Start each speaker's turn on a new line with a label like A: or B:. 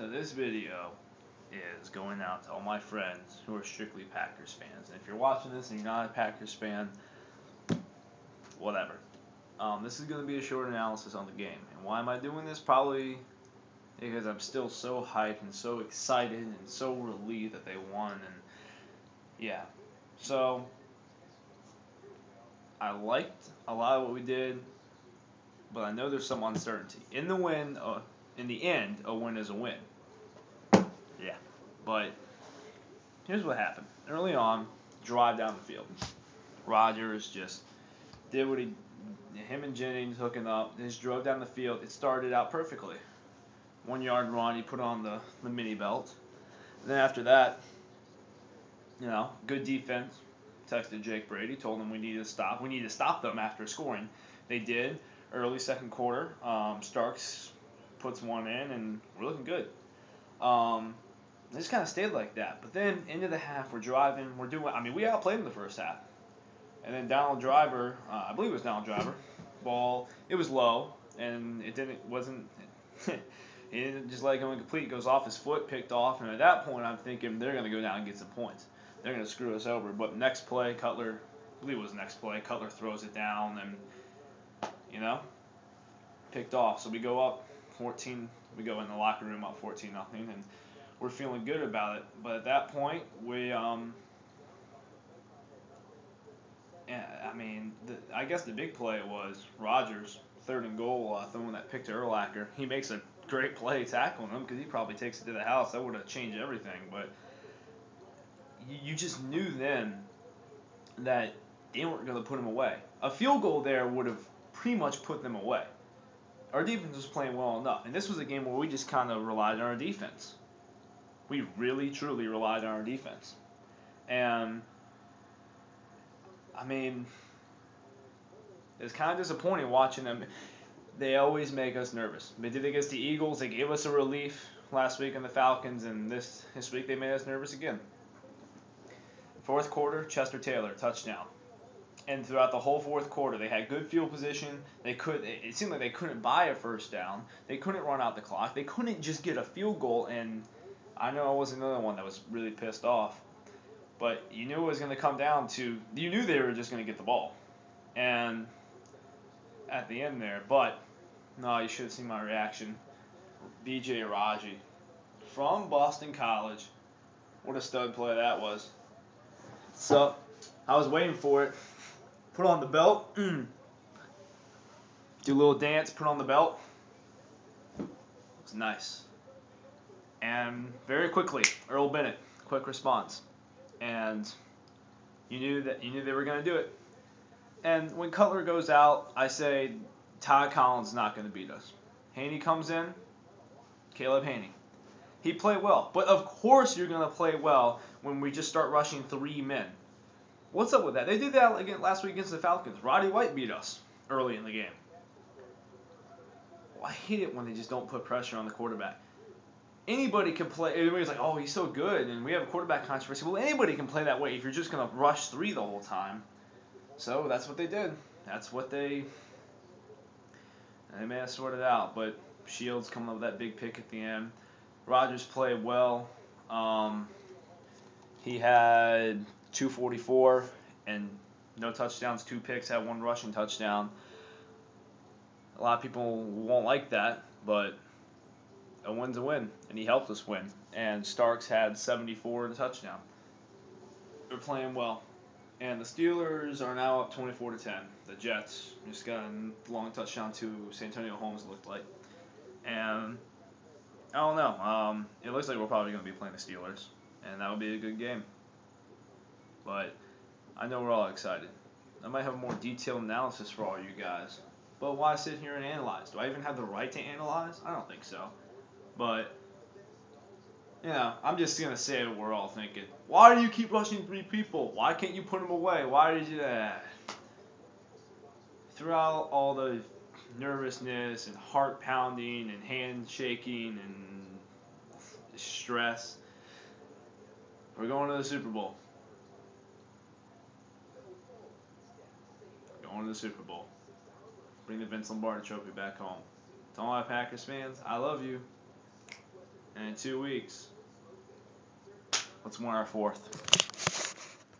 A: So this video is going out to all my friends who are strictly Packers fans. And if you're watching this and you're not a Packers fan, whatever. This is going to be a short analysis on the game. And why am I doing this? Probably because I'm still so hyped and so excited and so relieved that they won. And yeah. So I liked a lot of what we did, but I know there's some uncertainty. In the end, a win is a win. Yeah. But here's what happened. Early on, drive down the field. Rodgers just did what him and Jennings hooking up. They just drove down the field. It started out perfectly. 1 yard run, he put on the mini belt. And then after that, good defense. Texted Jake Brady, told him we need to stop. We need to stop them after scoring. They did. Early second quarter, Starks puts one in, and we're looking good. It just kind of stayed like that. But then into the half, we're driving. We outplayed them the first half. And then Donald Driver, I believe it was Donald Driver, ball, it was low, and he didn't just let it go incomplete. It goes off his foot, picked off, and at that point, I'm thinking they're going to go down and get some points. They're going to screw us over. But next play, Cutler, I believe it was next play, Cutler throws it down, and, picked off. So we go up 14, we go in the locker room up 14-0, and we're feeling good about it. But at that point, I guess the big play was Rodgers, 3rd and goal, throwing that pick to Urlacher. He makes a great play tackling him because he probably takes it to the house. That would have changed everything. But you just knew then that they weren't going to put him away. A field goal there would have pretty much put them away. Our defense was playing well enough. And this was a game where we just kind of relied on our defense. We really, truly relied on our defense. And it's kind of disappointing watching them. They always make us nervous. They did it against the Eagles. They gave us a relief last week on the Falcons, and this week they made us nervous again. Fourth quarter, Chester Taylor, touchdown. And throughout the whole fourth quarter, they had good field position. It seemed like they couldn't buy a first down. They couldn't run out the clock. They couldn't just get a field goal, and I know I was another one that was really pissed off. But you knew it was going to come down to, you knew they were just going to get the ball. And at the end there, but no, you should have seen my reaction. B.J. Raji from Boston College. What a stud play that was. So I was waiting for it. Put on the belt. Do a little dance, put on the belt. It was nice. And very quickly, Earl Bennett, quick response. And you knew they were going to do it. And when Cutler goes out, I say Todd Collins is not going to beat us. Haney comes in, Caleb Haney. He played well. But of course you're going to play well when we just start rushing 3 men. What's up with that? They did that again last week against the Falcons. Roddy White beat us early in the game. Well, I hate it when they just don't put pressure on the quarterback. Anybody can play. Everybody's like, oh, he's so good, and we have a quarterback controversy. Well, anybody can play that way if you're just going to rush 3 the whole time. So that's what they did. That's what they may have sorted out. But Shields coming up with that big pick at the end. Rodgers played well. He had 244 and no touchdowns, 2 picks, had 1 rushing touchdown. A lot of people won't like that, but a win's a win, and he helped us win. And Starks had 74 and a touchdown. They're playing well. And the Steelers are now up 24-10. The Jets just got a long touchdown to Santonio Holmes, it looked like. And I don't know. It looks like we're probably going to be playing the Steelers, and that would be a good game. But I know we're all excited. I might have a more detailed analysis for all you guys. But why sit here and analyze? Do I even have the right to analyze? I don't think so. But I'm just going to say what we're all thinking. Why do you keep rushing 3 people? Why can't you put them away? Why did you do that? Throughout all the nervousness and heart pounding and hand shaking and stress, we're going to the Super Bowl. Going to the Super Bowl. Bring the Vince Lombardi trophy back home. To all my Packers fans, I love you. And in 2 weeks, let's win our fourth.